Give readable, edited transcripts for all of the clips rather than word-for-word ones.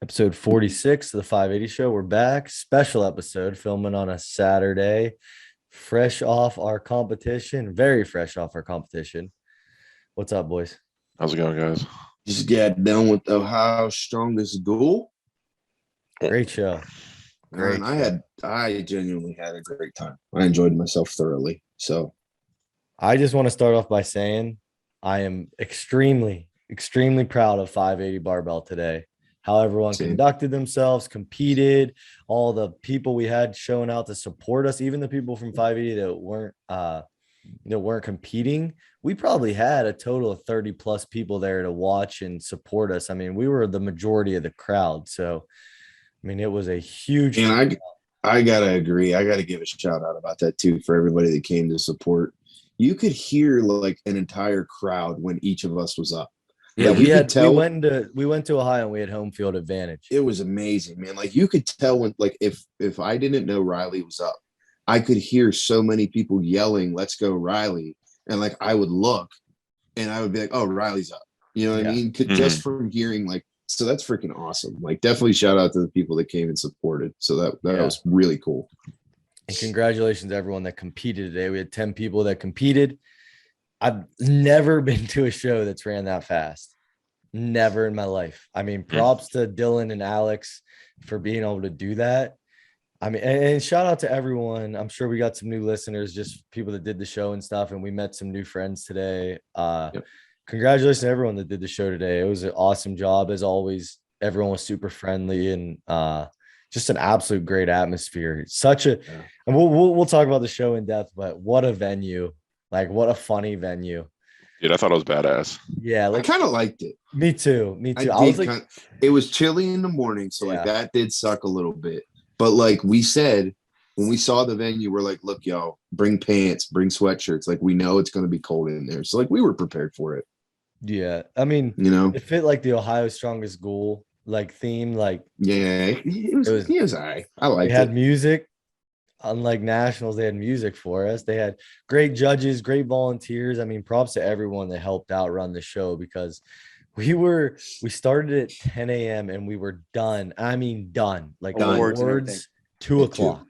Episode 46 of the 580 show. We're back. Special episode filming on a Saturday. Fresh off our competition. Very fresh off our competition. What's up, boys? How's it going, guys? Just got done with Ohio's strongest Ghoul. Great show. Great And show. I genuinely had a great time. I enjoyed myself thoroughly. So I just want to start off by saying I am extremely proud of 580 Barbell today. How everyone conducted themselves, competed, all the people we had showing out to support us, even the people from 580 that weren't competing. We probably had a total of 30 plus people there to watch and support us. I mean, we were the majority of the crowd. So, I mean, it was a huge. And I gotta agree. I gotta give a shout out about that too for everybody that came to support. You could hear like an entire crowd when each of us was up. Yeah, we went to Ohio and we had home field advantage. It was amazing, man. Like you could tell when, like, if I didn't know Rylie was up, I could hear so many people yelling, "Let's go, Rylie!" And like I would look, and I would be like, "Oh, Riley's up." You know what I mean? Just from hearing, like, so that's freaking awesome. Like, definitely shout out to the people that came and supported. So that was really cool. And congratulations to everyone that competed today. We had 10 people that competed. I've never been to a show that's ran that fast. Never in my life. I mean, props to Dylan and Alex for being able to do that. I mean, and shout out to everyone. I'm sure we got some new listeners, just people that did the show and stuff. And we met some new friends today. Congratulations to everyone that did the show today. It was an awesome job. As always, everyone was super friendly and just an absolute great atmosphere. And we'll talk about the show in depth, but what a venue. Like, what a funny venue. Dude, I thought it was badass. Yeah, I kind of liked it. Me too. I was like, it was chilly in the morning, so like that did suck a little bit. But like we said, when we saw the venue, we're like, look, y'all, bring pants, bring sweatshirts. Like we know it's going to be cold in there, so like we were prepared for it. Yeah, I mean, it fit like the Ohio Strongest Ghoul like theme. Like, it was all right. I liked it. They had music. Unlike nationals, they had music for us. They had great judges, great volunteers. I mean, props to everyone that helped out run the show because we started at 10 a.m. and we were done. I mean, done. Like awards, 2 o'clock.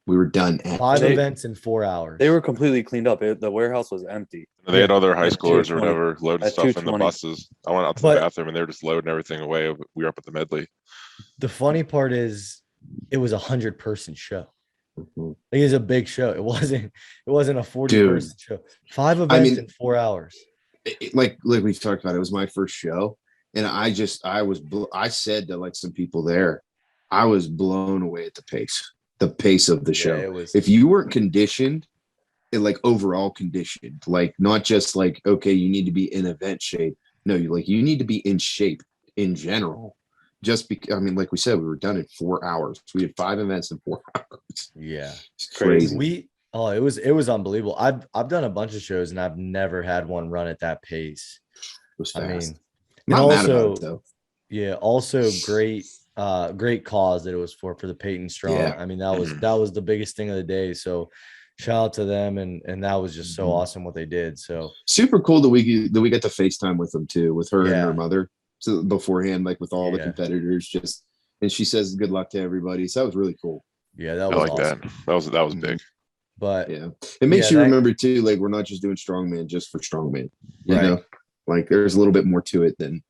We were done at 5 events in 4 hours. They were completely cleaned up. The warehouse was empty. They had other high schoolers or whatever loading stuff in the buses. I went out to the bathroom and they were just loading everything away. We were up at the Medley. The funny part is it was 100-person show. It was a big show. It wasn't a 40-person show. 5 events in 4 hours. Like we talked about, it was my first show, and I said to like some people there, I was blown away at the pace of the show. If you weren't conditioned, like overall conditioned, like not just like, okay, you need to be in event shape. No, you need to be in shape in general. Just because, I mean, like we said, we were done in 4 hours. We had 5 events in 4 hours. Yeah, it's crazy. It was unbelievable. I've done a bunch of shows and I've never had one run at that pace. It was fast. I mean, not mad about it, though. Yeah, also great cause that it was for the Peyton Strong. Yeah. I mean, that was the biggest thing of the day. So shout out to them, and that was just so awesome what they did. So super cool that we got to FaceTime with them too, with her and her mother. So beforehand, like with all the competitors, and she says good luck to everybody. So that was really cool. Yeah, that was awesome. That was big. But it makes you remember too, like we're not just doing strongman just for strongman. You know, like there's a little bit more to it than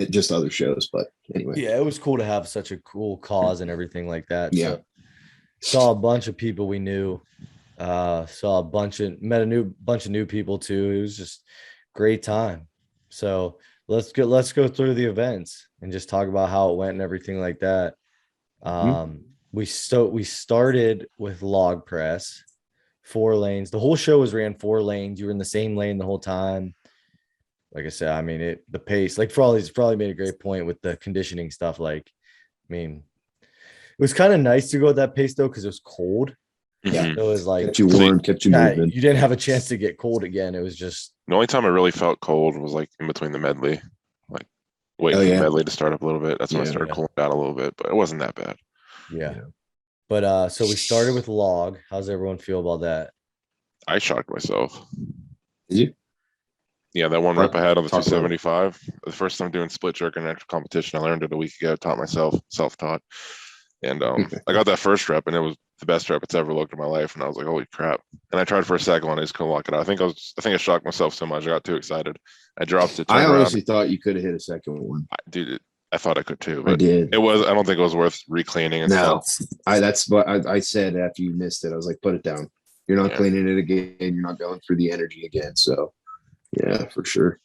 just other shows. But anyway, it was cool to have such a cool cause and everything like that. Yeah, so, saw a bunch of people we knew. Met a bunch of new people too. It was just great time. So let's go through the events and just talk about how it went and everything like that. We started with log press, 4 lanes. The whole show was ran 4 lanes. You were in the same lane the whole time. Like I said, I mean, the pace, like Frawley's probably made a great point with the conditioning stuff. Like, I mean, it was kind of nice to go at that pace though, because it was cold. Yeah, it was like kept you warm, kept you moving. You didn't have a chance to get cold again. It was just the only time I really felt cold was like in between the medley, like waiting for the medley to start up a little bit. That's when I started cooling down a little bit, but it wasn't that bad. Yeah. But so we started with log. How's everyone feel about that? I shocked myself. Did you? Yeah, that one rep I had on the 275. The first time doing split jerk in an actual competition, I learned it a week ago. Taught myself, self-taught, and I got that first rep, and it was the best rep it's ever looked in my life. And I was like, "Holy crap!" And I tried for a second one, I just couldn't lock it out. I think I shocked myself so much, I got too excited. I dropped it. I honestly thought you could have hit a second one, dude. I thought I could too. But I did. I don't think it was worth recleaning. And that's what I said after you missed it. I was like, put it down. You're not cleaning it again. You're not going through the energy again. So, yeah, for sure.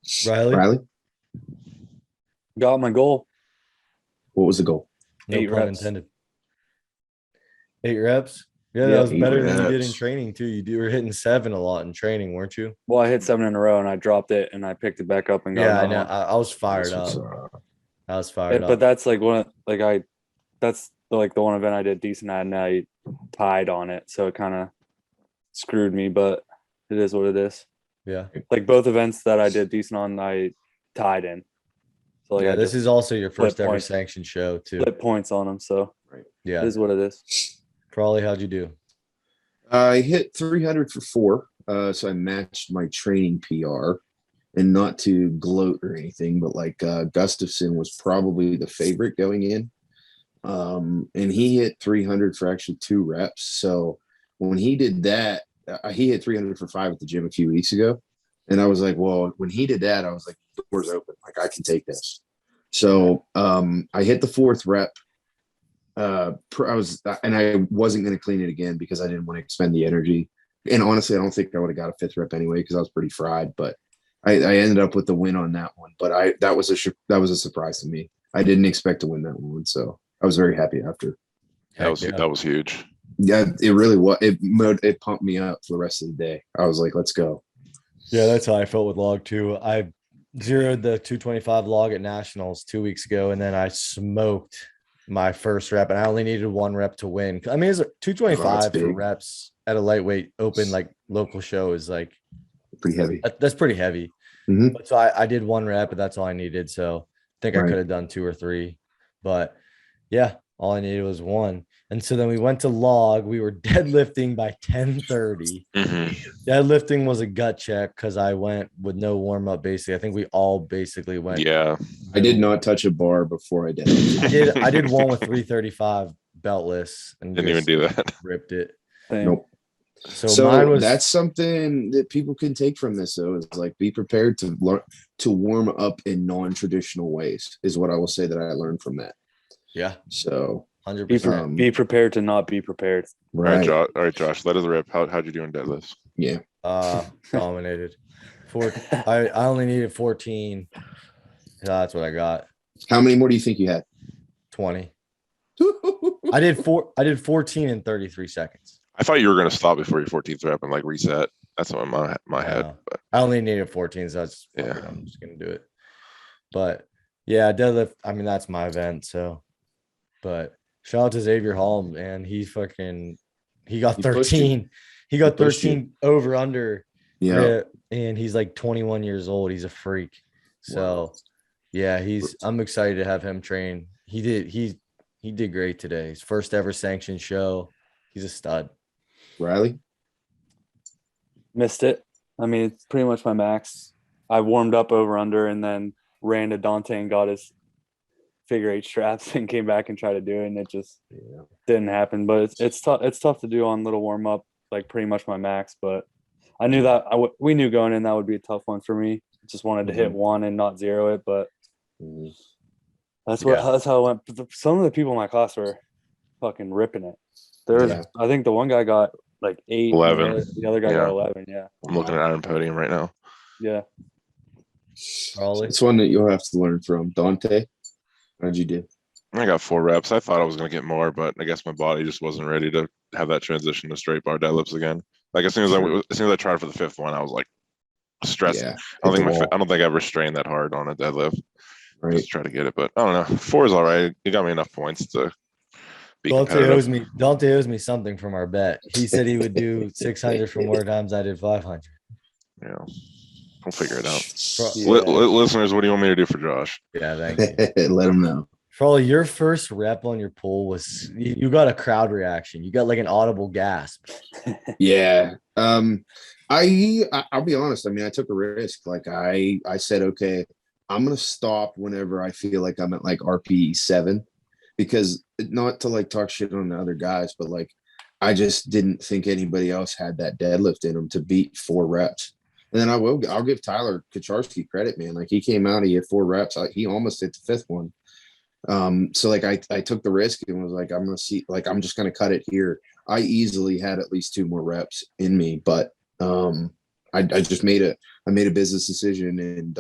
Rylie? Got my goal. What was the goal? No pun intended. 8 reps. Yeah, that was better than you did in training too. You were hitting 7 a lot in training, weren't you? Well, I hit 7 in a row and I dropped it and I picked it back up and got Yeah, I know. I was fired up. I was fired up. But that's like that's like the one event I did decent at and I tied on it. So it kind of screwed me, but it is what it is. Yeah. Like both events that I did decent on, I tied in. So like this is also your first ever sanctioned show too. Split points on them. So yeah, it is what it is. Frawley, how'd you do? I hit 300 for 4. So I matched my training PR, and not to gloat or anything, but like Gustafson was probably the favorite going in. And he hit 300 for actually 2 reps. So when he did that, he hit 300 for 5 at the gym a few weeks ago. And I was like, well, when he did that, I was like, the door's open. Like, I can take this. So I hit the 4th rep. I wasn't going to clean it again because I didn't want to expend the energy. And honestly, I don't think I would have got a 5th rep anyway because I was pretty fried. But I ended up with the win on that one. But that was a surprise to me. I didn't expect to win that one, so I was very happy after. That was huge. Yeah, it really was. It pumped me up for the rest of the day. I was like, let's go. Yeah, that's how I felt with log 2. I zeroed the 225 log at nationals 2 weeks ago, and then I smoked my first rep, and I only needed 1 rep to win. I mean, it's 225 for reps at a lightweight open like local show is like pretty heavy. That's pretty heavy. Mm-hmm. So I did 1 rep, but that's all I needed. So I think I could have done 2 or 3, but yeah, all I needed was 1. And so then we went to log. We were deadlifting by 10:30. Mm-hmm. Deadlifting was a gut check because I went with no warm up. Basically, I think we all basically went. Yeah, I did not touch a bar before I did. I did one with 335 beltless and didn't even do that. Ripped it. Nope. So mine was, that's something that people can take from this though, is like be prepared to learn to warm up in non-traditional ways is what I will say that I learned from that. Yeah. So 100%. Be prepared to not be prepared. Right. All right, Josh, let us rip. How'd you do in deadlifts? Yeah. Dominated. I only needed 14. That's what I got. How many more do you think you had? 20. I did 14 in 33 seconds. I thought you were going to stop before your 14th rep and like reset. That's what my head. But I only needed 14, so that's I'm just gonna do it. But yeah, deadlift. I mean, that's my event. So, but shout out to Xavier Hall, man. He got 13. He got 13 over under. Yeah, and he's like 21 years old. He's a freak. So, yeah, I'm excited to have him train. He did great today. His first ever sanctioned show. He's a stud. Rylie? Missed it. I mean, it's pretty much my max. I warmed up over under and then ran to Dante and got his figure 8 straps and came back and tried to do it, and it just didn't happen. But it's tough. It's tough to do on little warm up, like pretty much my max. But I knew that we knew going in that would be a tough one for me. Just wanted to hit 1 and not 0 it, but that's how it went. Some of the people in my class were fucking ripping it. I think the one guy got like 8, 11. The other guy got 11. Yeah, I'm looking at Iron Podium right now. Yeah, it's one that you'll have to learn from. Dante, how'd you do? I got 4 reps. I thought I was going to get more, but I guess my body just wasn't ready to have that transition to straight bar deadlifts again. Like as soon as I tried for the 5th one, I was like stressed. Yeah, I don't think I ever strained that hard on a deadlift. Right. Just try to get it, but I don't know. 4 is all right. You got me enough points to be competitive. Dante owes me something from our bet. He said he would do 600 for more times. I did 500. Yeah, we'll figure it out. Listeners, what do you want me to do for Josh? Yeah, thank you. Let him know. Frawley, your first rep on your pull was you got a crowd reaction. You got like an audible gasp. Yeah. I'll be honest. I mean, I took a risk. Like I said, okay, I'm gonna stop whenever I feel like I'm at like RPE 7, because not to like talk shit on the other guys, but like I just didn't think anybody else had that deadlift in them to beat 4 reps. And then I'll give Tyler Kucharski credit, man. Like he came out, he hit 4 reps. He almost hit the 5th one. So like I took the risk and was like, I'm gonna see, like I'm just gonna cut it here. I easily had at least 2 more reps in me, but I just made a business decision, and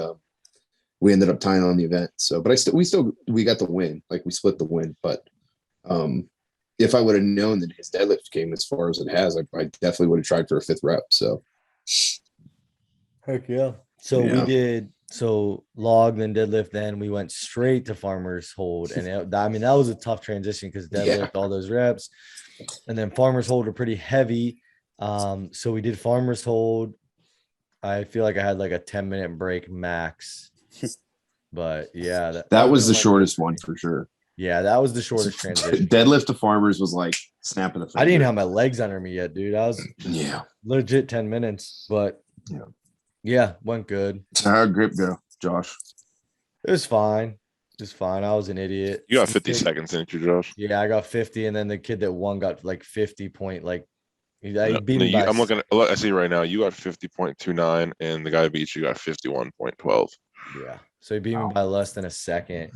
we ended up tying on the event. So, but we got the win. Like we split the win. But if I would have known that his deadlift came as far as it has, I definitely would have tried for a 5th rep. So, heck yeah. So we did log, then deadlift, then we went straight to farmer's hold, and I mean that was a tough transition because deadlift all those reps, and then farmer's hold are pretty heavy. So we did farmer's hold. I feel like I had like a 10-minute break max, but yeah, that was the shortest one for sure. Yeah, that was the shortest transition. Deadlift to farmers was like snapping the finger. I didn't have my legs under me yet, dude. I was legit 10 minutes, but yeah, went good. So how'd grip go, Josh? It was fine. Just fine. I was an idiot. You got 50 seconds, didn't you, Josh? Yeah, I got 50, and then the kid that won got like 50 point. Like he beat me. I'm looking. I see right now. You got 50.29, and the guy who beat you got 51.12. Yeah, so he beat me by less than a second,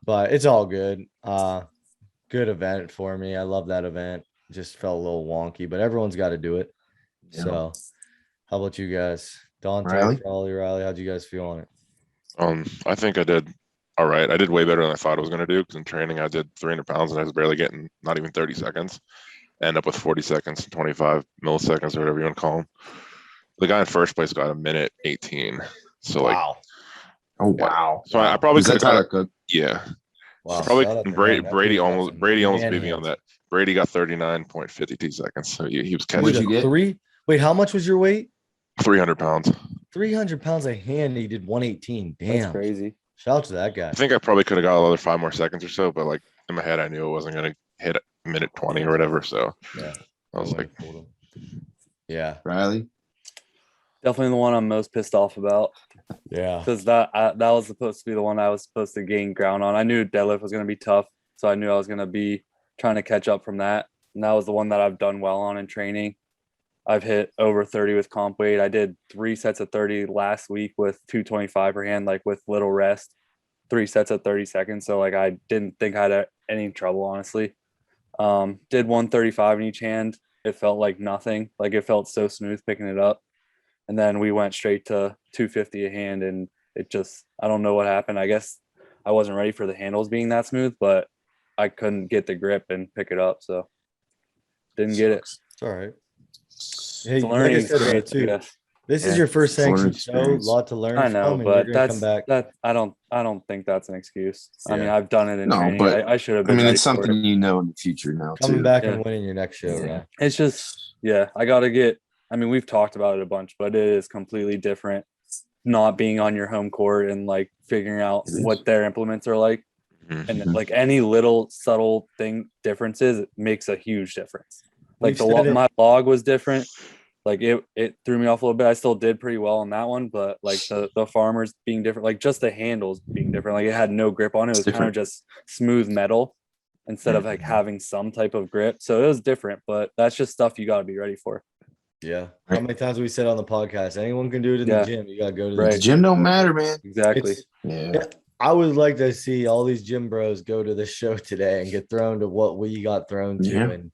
but it's all good. Good event for me. I love that event. Just felt a little wonky, but everyone's got to do it. Yeah. So, how about you guys? Dante, Frawley, Rylie, how'd you guys feel on it? I think I did all right. I did way better than I thought I was going to do, because in training I did 300 pounds and I was barely getting not even 30 seconds. End up with 40 seconds, 25 milliseconds, or whatever you want to call them. The guy in first place got 1:18. So wow. Wow. So I probably could have got, yeah. Wow. Probably Brady almost beat me on that. Brady got 39.52 seconds. So he was catching. What'd you get? 3? Wait, how much was your weight? 300 pounds. 300 pounds a hand. He did 118. Damn. That's crazy. Shout out to that guy. I think I probably could have got another 5 more seconds or so, but like in my head, I knew it wasn't going to hit 1:20 or whatever. So yeah, I was like, yeah. Rylie? Definitely the one I'm most pissed off about. Yeah. Because that was supposed to be the one I was supposed to gain ground on. I knew deadlift was going to be tough, so I knew I was going to be trying to catch up from that. And that was the one that I've done well on in training. I've hit over 30 with comp weight. I did 3 sets of 30 last week with 225 per hand, like with little rest, 3 sets of 30 seconds. So like I didn't think I had any trouble, honestly. Did 135 in each hand. It felt like nothing. Like it felt so smooth picking it up. And then we went straight to 250 a hand, and it just, I don't know what happened. I guess I wasn't ready for the handles being that smooth, but I couldn't get the grip and pick it up. So didn't get it. It's all right. Hey, learning like I said, experience, too. This is your first sanctioned show. A lot to learn. I know, from, but I don't think that's an excuse. Yeah. I mean, I've done it in training. But I should have been. I mean, it's something you know in the future now. Coming back and winning your next show. Yeah. It's just, I got to get. I mean, we've talked about it a bunch, but it is completely different not being on your home court and like figuring out what their implements are like. Mm-hmm. And like any little subtle differences, it makes a huge difference. Like my log was different. Like it threw me off a little bit. I still did pretty well on that one, but like the farmers being different, like just the handles being different. Like it had no grip on it. It was kind of just smooth metal instead of like having some type of grip. So it was different, but that's just stuff you got to be ready for. Yeah. How many times have we said on the podcast, anyone can do it in the gym. You got to go to the gym. Don't matter, man. Exactly. I would like to see all these gym bros go to this show today and get thrown to what we got thrown to and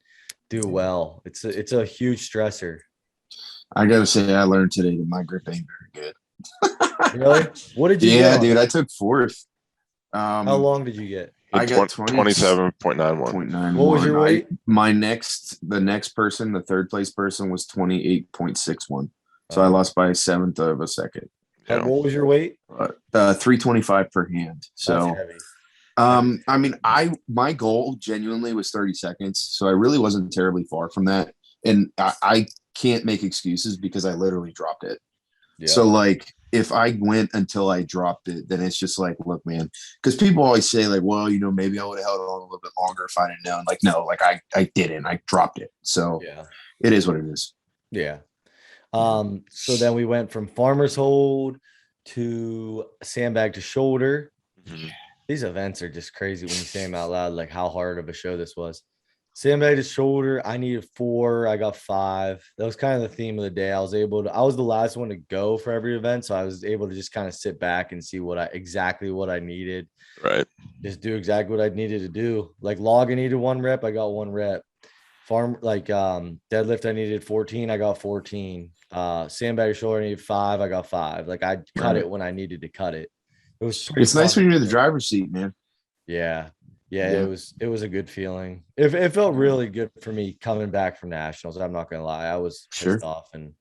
do well. It's a huge stressor. I got to say, I learned today that my grip ain't very good. Really? What did you get? Dude, I took 4th. How long did you get? I got 27.91. What was your weight? The next person, the 3rd place person, was 28.61. So I lost by 1/7 of a second. And what was your weight? 325 per hand. So, that's heavy. I mean, my goal genuinely was 30 seconds. So I really wasn't terribly far from that. And I can't make excuses because I literally dropped it. Yeah. So like, if I went until I dropped it, then it's just like, look, man, because people always say like, well, maybe I would have held on a little bit longer if I didn't know. Like, no, like I didn't. I dropped it. So it is what it is. Yeah. So then we went from farmer's hold to sandbag to shoulder. Mhm. These events are just crazy when you say them out loud, like how hard of a show this was. Sandbag to shoulder, I needed 4. I got 5. That was kind of the theme of the day. I was the last one to go for every event. So I was able to just kind of sit back and see exactly what I needed. Right. Just do exactly what I needed to do. Like log, I needed 1 rep. I got 1 rep. Deadlift, I needed 14. I got 14. Sandbag to shoulder, I needed 5. I got 5. Like I cut it when I needed to cut it. It was It's nice when you're in the driver's seat, man. Yeah. It was a good feeling. It felt really good for me coming back from nationals. I'm not gonna lie. I was pissed off and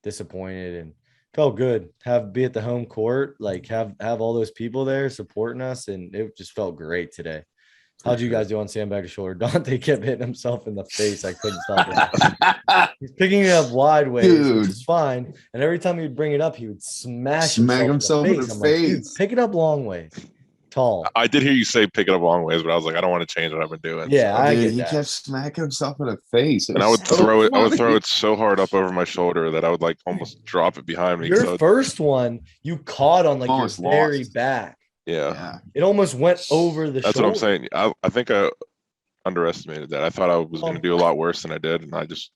disappointed and felt good. Be at the home court, like have all those people there supporting us, and it just felt great today. How'd you guys do on sandbag to shoulder? Dante kept hitting himself in the face. I couldn't stop it. He's picking it up wide ways, which is fine. And every time he'd bring it up, he would smack himself in the face. Like, dude, pick it up long ways. Tall. I did hear you say pick it up long ways, but I was like, I don't want to change what I've been doing. Yeah, so. He kept smacking himself in the face. And I would throw it. I would throw it so hard up over my shoulder that I would like almost drop it behind me. Your first one, you caught on like your very back. Yeah. It almost went over the shoulder. That's what I'm saying. I think I underestimated that. I thought I was going to do a lot worse than I did, and I just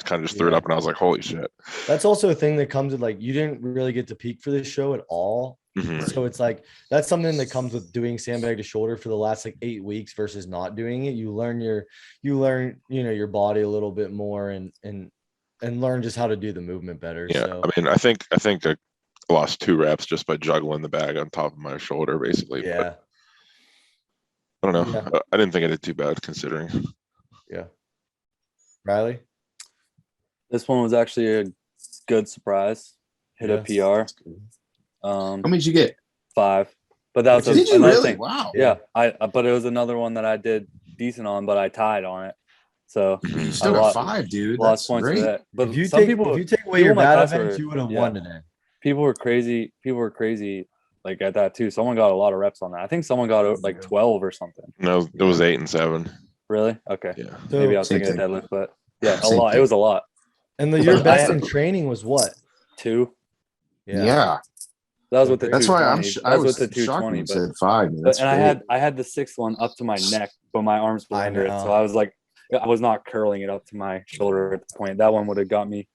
kind of threw it up, and I was like, holy shit. That's also a thing that comes with, like, you didn't really get to peak for this show at all. Mm-hmm. So it's like that's something that comes with doing sandbag to shoulder for the last like 8 weeks versus not doing it. You learn your body a little bit more and learn just how to do the movement better. Yeah. So, I mean, I think I lost 2 reps just by juggling the bag on top of my shoulder, basically. Yeah. But I don't know. Yeah. I didn't think I did too bad considering. Yeah. Rylie? This one was actually a good surprise. Hit a PR. How many did you get? 5. But that was another really? Thing. Wow. Yeah. But it was another one that I did decent on, but I tied on it. So you still got 5, dude. Lost points for that. But if you take away your bad events, you would have won today. People were crazy like at that too. Someone got a lot of reps on that. I think someone got like 12 or something. No, it was 8 and 7. Really? Okay. Yeah. So, maybe I was thinking of deadlift, but yeah, a lot. It was a lot. And your best in training was what? 2. Yeah. That was with the. That's why I was with the 220. But said 5. And I had the 6th one up to my neck, but my arms were under it. So I was like, I was not curling it up to my shoulder at the point. That one would have got me.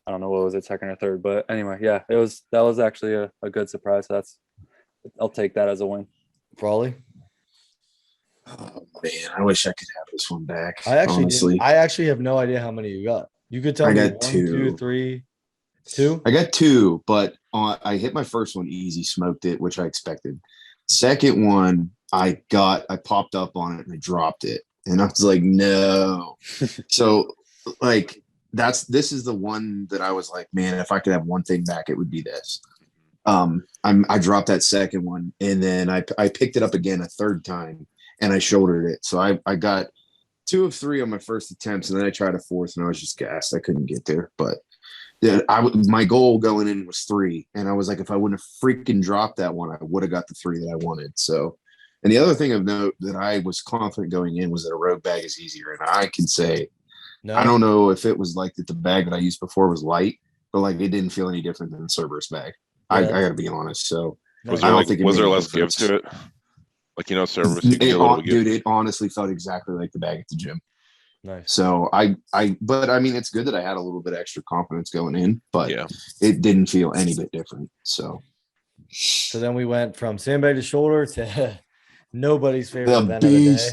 I don't know what was it, 2nd or 3rd, but anyway, yeah, that was actually a good surprise. I'll take that as a win. Frawley? Oh man, I wish I could have this one back. I actually have no idea how many you got. You could tell me. I got 1, 2, 3, 2. I got 2, but I hit my first one easy, smoked it, which I expected. Second one, I popped up on it and I dropped it, and I was like, no. So like this is the one that I was like, man, if I could have one thing back, it would be this. I dropped that second one, and then I picked it up again a 3rd time, and I shouldered it. So I got 2 of 3 on my first attempts, and then I tried a 4th, and I was just gassed. I couldn't get there, but yeah, my goal going in was 3, and I was like, if I wouldn't have freaking dropped that one, I would have got the 3 that I wanted. So, and the other thing of note that I was confident going in was that a rogue bag is easier, and I can say, I don't know if it was like that the bag that I used before was light, but like it didn't feel any different than the Cerberus bag. Yeah. I got to be honest. So was there less give to it? Like, Cerberus. Dude, it honestly felt exactly like the bag at the gym. Nice. So but I mean, it's good that I had a little bit extra confidence going in, but yeah, it didn't feel any bit different. So then we went from sandbag to shoulder to nobody's favorite event of the day,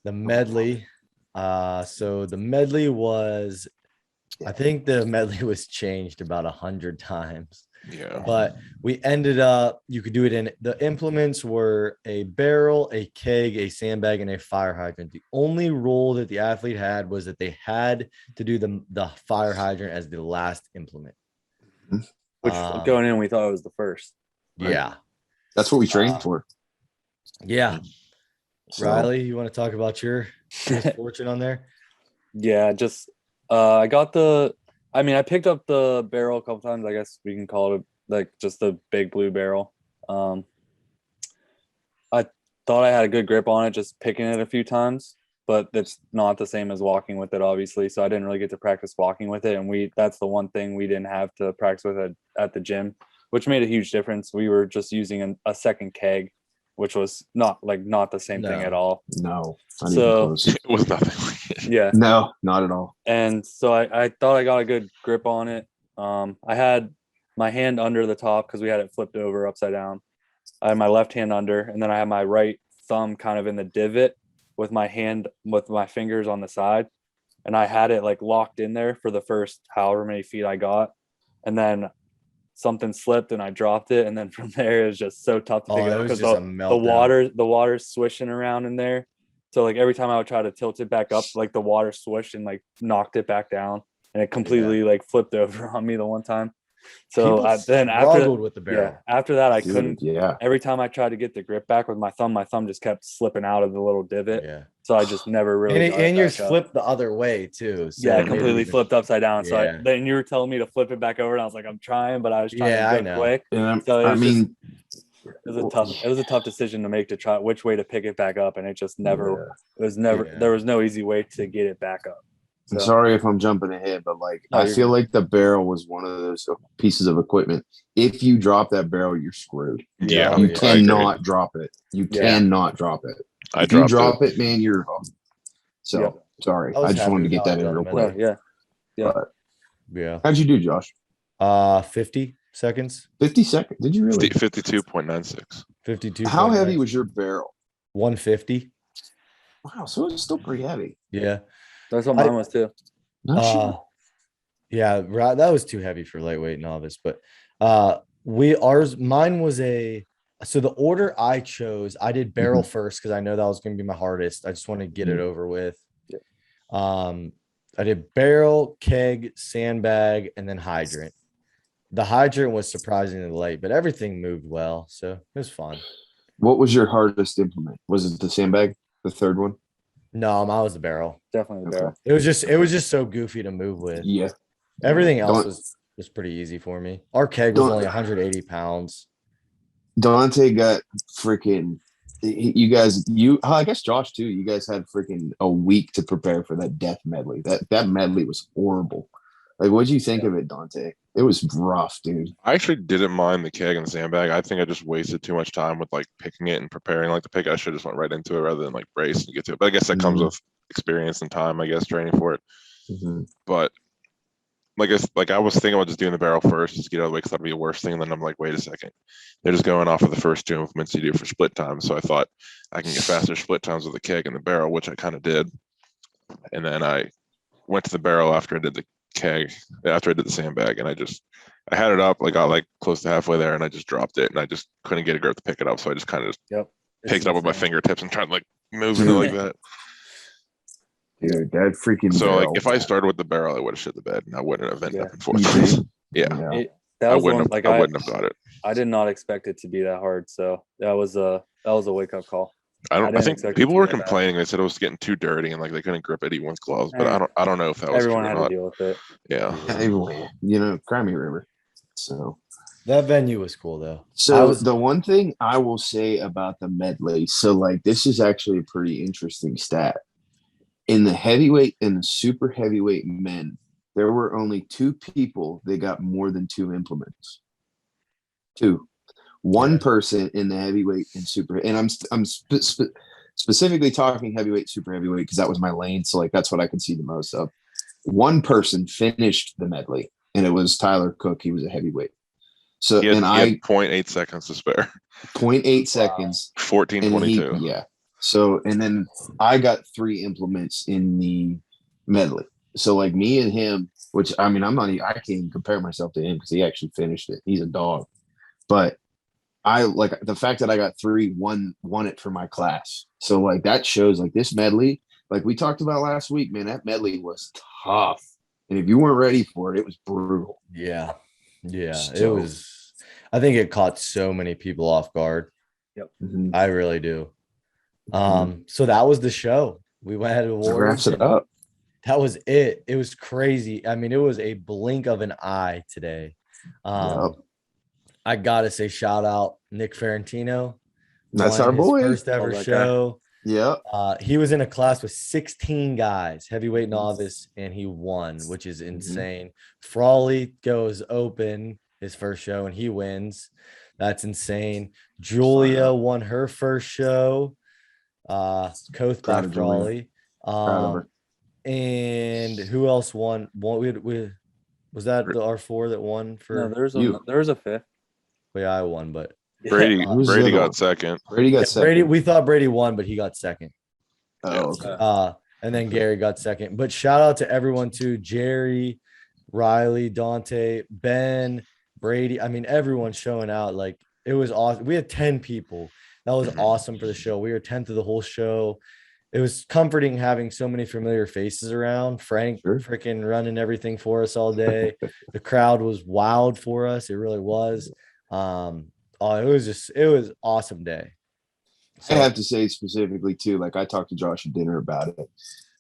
the medley. So the medley was, I think the medley was changed about 100 times. Yeah. But we ended up, you could do it in, the implements were a barrel, a keg, a sandbag, and a fire hydrant. The only rule that the athlete had was that they had to do the fire hydrant as the last implement. Which going in, we thought it was the first. Right? Yeah. That's what we trained for. Yeah. So, Rylie, you want to talk about your fortune on there? Yeah, just I picked up the barrel a couple times. I guess we can call it like just the big blue barrel. I thought I had a good grip on it, just picking it a few times, but it's not the same as walking with it, obviously. So I didn't really get to practice walking with it. And that's the one thing we didn't have to practice with at the gym, which made a huge difference. We were just using a second keg, which was not the same thing at all. No. So it was nothing like it. Yeah. No, not at all. And so I thought I got a good grip on it. I had my hand under the top because we had it flipped over upside down. I had my left hand under, and then I had my right thumb kind of in the divot with my fingers on the side. And I had it like locked in there for the first however many feet I got. And then something slipped and I dropped it. And then from there, it was just so tough to pick it up because the water's swishing around in there. So like every time I would try to tilt it back up, like the water swished and like knocked it back down, and it completely like flipped over on me the one time. So then after with the barrel. After that, I couldn't. Yeah. Every time I tried to get the grip back with my thumb just kept slipping out of the little divot. Yeah. So I just never really. And yours flipped the other way too. So yeah, completely flipped upside down. So then you were telling me to flip it back over, and I was like, I'm trying, but I was trying to go quick. So it was a tough decision to make to try which way to pick it back up, and it just never. It was never. Yeah. There was no easy way to get it back up. So. I'm sorry if I'm jumping ahead, but I feel like the barrel was one of those pieces of equipment. If you drop that barrel, you're screwed. Yeah, you cannot drop it. You cannot drop it. If you drop it, man, you're. So sorry, I just wanted to get that in real quick. Yeah. How'd you do, Josh? 50 seconds. 50 seconds. Did you really? 52.96. 52. How heavy was your barrel? 150. Wow, so it's still pretty heavy. Yeah. That's what mine was too. Yeah, that was too heavy for lightweight novice, but mine was so the order I chose, I did barrel first because I know that was going to be my hardest. I just want to get it over with. Yeah. I did barrel, keg, sandbag, and then hydrant. The hydrant was surprisingly light, but everything moved well, so it was fun. What was your hardest implement? Was it the sandbag, the third one? No, mine was the barrel. Definitely the barrel. It was just so goofy to move with. Yeah. Everything else was pretty easy for me. Our keg was only 180 pounds. Dante got freaking I guess Josh too. You guys had freaking a week to prepare for that death medley. That medley was horrible. Like, what'd you think of it, Dante? It was rough, dude. I actually didn't mind the keg and the sandbag. I think I just wasted too much time with picking it and preparing the pick. I should just went right into it rather than brace and get to it. But I guess that comes with experience and time, I guess, training for it. But I was thinking about just doing the barrel first, just get out of the way because that'd be the worst thing. And then I'm like, wait a second. They're just going off of the first two movements you do for split time. So I thought I can get faster split times with the keg and the barrel, which I kind of did. And then I went to the barrel after I did the keg, after I did the sandbag, and I had it up, got close to halfway there, and I just dropped it, and I just couldn't get a grip to pick it up. So I just kind of picked it up with my fingertips and tried to move it like that. Dude, that freaking. So if I started with the barrel, I would have shit the bed, and I wouldn't have ended up in fourth place. I wouldn't have got it. I did not expect it to be that hard, so that was a wake up call. I think people were complaining. They said it was getting too dirty and they couldn't grip it even with gloves. But I don't know if that was everyone had to deal with it. Yeah. Crimey River. So that venue was cool though. So the one thing I will say about the medley, so this is actually a pretty interesting stat. In the heavyweight and the super heavyweight men, there were only 2 people that got more than 2 implements. 2. One person in the heavyweight and super, and I'm specifically talking heavyweight, super heavyweight, because that was my lane. So that's what I could see the most of. One person finished the medley, and it was Tyler Cook. He was a heavyweight. So he had 0.8 seconds to spare. 0.8 seconds. 14:22. Yeah. So and then I got 3 implements in the medley. So me and him, which I can't even compare myself to him because he actually finished it. He's a dog, but I the fact that I got 3 won it for my class. So that shows this medley, we talked about last week, man, that medley was tough. And if you weren't ready for it, it was brutal. Yeah. Yeah. It was, I think it caught so many people off guard. Yep. I really do. So that was the show. We went ahead and wraps it up. That was it. It was crazy. It was a blink of an eye today. I gotta say, shout out Nick Ferrantino. That's our boy. First ever show. Yeah. He was in a class with 16 guys, heavyweight novice, and he won, which is insane. Frawley goes open his first show and he wins. That's insane. Julia won her first show. Coached by Frawley. And who else won? We was that our four that won for? No, there was a fifth. Well, yeah, I won, but Brady got second. Brady got second. Brady, we thought Brady won, but he got second. Oh, okay. And then Gary got second. But shout out to everyone too: Jerry, Riley, Dante, Ben, Brady. I mean, everyone showing out. Like, it was awesome. We had 10 people. That was awesome for the show. We were 10th of the whole show. It was comforting having so many familiar faces around. Frank freaking running everything for us all day. The crowd was wild for us. It really was. It was awesome day. So, I have to say specifically too, like I talked to Josh at dinner about it.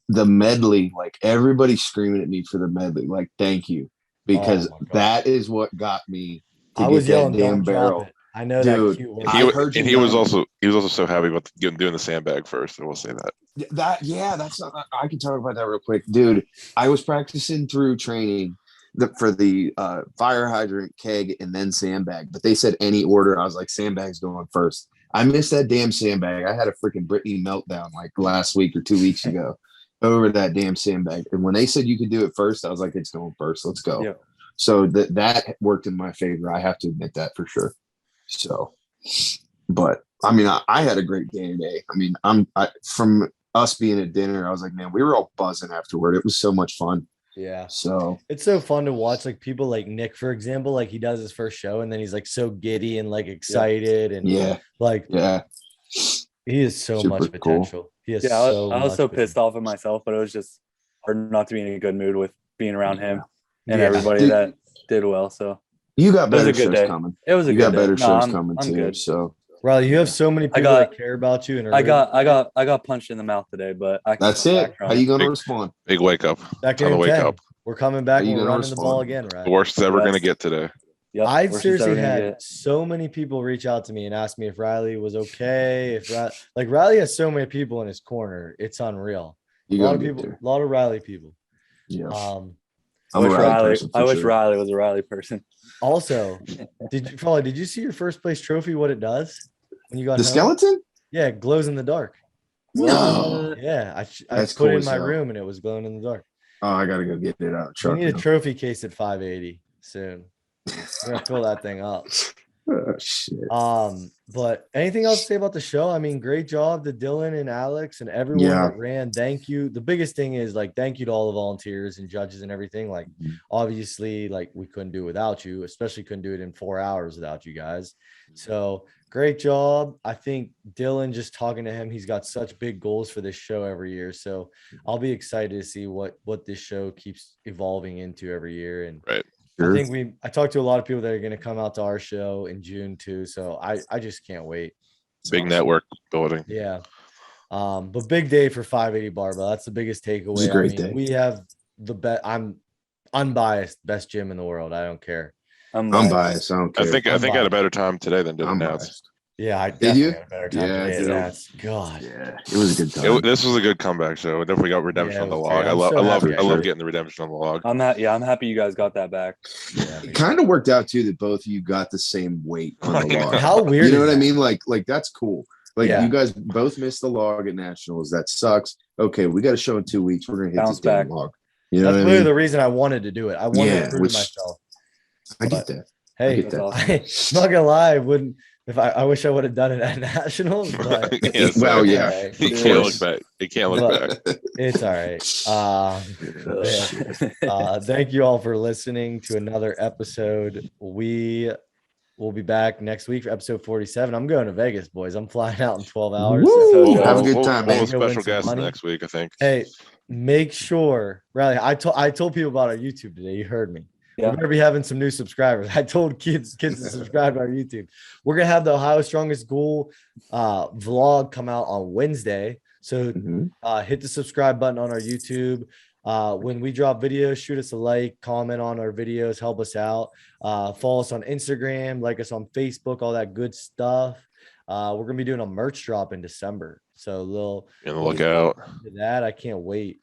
The medley, like everybody's screaming at me for the medley. Like, thank you. Because that is what got me to get that damn barrel. I know, dude, that cute he was also so happy about doing the sandbag first. I will say that. That's not. I can talk about that real quick, dude. I was practicing through training for the fire hydrant, keg, and then sandbag. But they said any order. I was like, sandbag's going first. I missed that damn sandbag. I had a freaking Britney meltdown like last week or 2 weeks ago over that damn sandbag. And when they said you could do it first, I was like, it's going first. Let's go. Yeah. So that worked in my favor. I have to admit that for sure. So, but I mean, I had a great game today. I mean, from us being at dinner, I was like, man, we were all buzzing afterward. It was so much fun. Yeah. So it's so fun to watch, like people like Nick, for example, like he does his first show and then he's like so giddy and like excited and he is so much potential. Cool. He is I was so pissed off at myself, but it was just hard not to be in a good mood with being around him and everybody that did well. So you got better shows coming. It was a good day. You got better shows coming too. Good. So Riley, you have so many people that care about you. And I got punched in the mouth today, but that's it. How you gonna respond? Big wake up. Time to wake up. We're coming back and we're running the ball again, right? The worst it's ever gonna get today. Yep, I've seriously had so many people reach out to me and ask me if Riley was okay. Riley has so many people in his corner, it's unreal. A lot of people, a lot of Riley people. Yeah. I wish Riley was a Riley person. Also, did you see your first place trophy? What it does when you got the skeleton? Yeah, it glows in the dark. No. Yeah, I put it in my room and it was glowing in the dark. Oh, I gotta go get it out. We need a trophy case at 580 soon. We're gonna fill that thing up. Oh, shit. But anything else to say about the show? I mean, great job to Dylan and Alex and everyone that ran. Thank you. The biggest thing is thank you to all the volunteers and judges and everything. Obviously, we couldn't do it without you, especially couldn't do it in 4 hours without you guys. So great job. I think Dylan, just talking to him, he's got such big goals for this show every year. So I'll be excited to see what this show keeps evolving into every year. And I talked to a lot of people that are going to come out to our show in June too. So I just can't wait. Big network building. Yeah. But big day for 580 Barbell. That's the biggest takeaway. It's a great day. We have the best. I'm unbiased best gym in the world. I don't care. I'm biased. I don't care. I think I had a better time today than did announced. Yeah, I did. You had a better time today. God. Yeah, it was a good time. This was a good comeback show. Definitely got redemption on the log. I love getting the redemption on the log. I'm happy you guys got that back. Yeah, it kind of worked out too that both of you got the same weight on the log. How weird? You know what I mean? Like that's cool. You guys both missed the log at nationals. That sucks. Okay, we got a show in 2 weeks. We're gonna hit this damn log. You know, that's really the reason I wanted to do it. I wanted to prove myself. I get that. Hey, I'm not gonna lie. I wish I would have done it at nationals. But you can't look back. You can't look back. It's all right. Thank you all for listening to another episode. We will be back next week for episode 47. I'm going to Vegas, boys. I'm flying out in 12 hours. So have a good time, man. We'll special guest next week, I think. Hey, make sure, Riley. I told people about our YouTube today. You heard me. Yeah. We're gonna be having some new subscribers. I told kids to subscribe to our YouTube. We're gonna have the Ohio Strongest Ghoul vlog come out on Wednesday. So hit the subscribe button on our YouTube. When we drop videos, shoot us a like, comment on our videos, help us out. Follow us on Instagram, like us on Facebook, all that good stuff. We're gonna be doing a merch drop in December. So look out to that. I can't wait.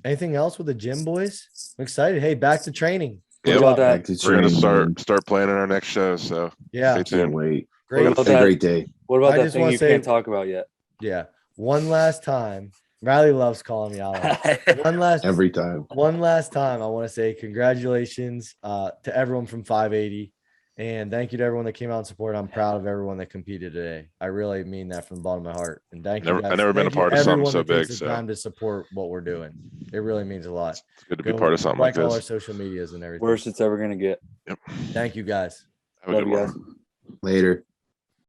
Anything else with the gym, boys? I'm excited. Hey, back to training. Yep. Back to We're gonna training, start planning our next show. So Yeah, stay can't tuned. wait. great. Have a great day. What about I that just thing wanna you say- can't talk about yet? Yeah. One last time. Riley loves calling me out. Every time. One last time, I want to say congratulations to everyone from 580. And thank you to everyone that came out and supported. I'm proud of everyone that competed today. I really mean that from the bottom of my heart. And thank you guys. I've never been a part of something so big. So time to support what we're doing. It really means a lot. It's good to be part of something like all our this. social medias and everything. Worst it's ever gonna get. Yep. Thank you guys. Have a good Love you one. guys. Later.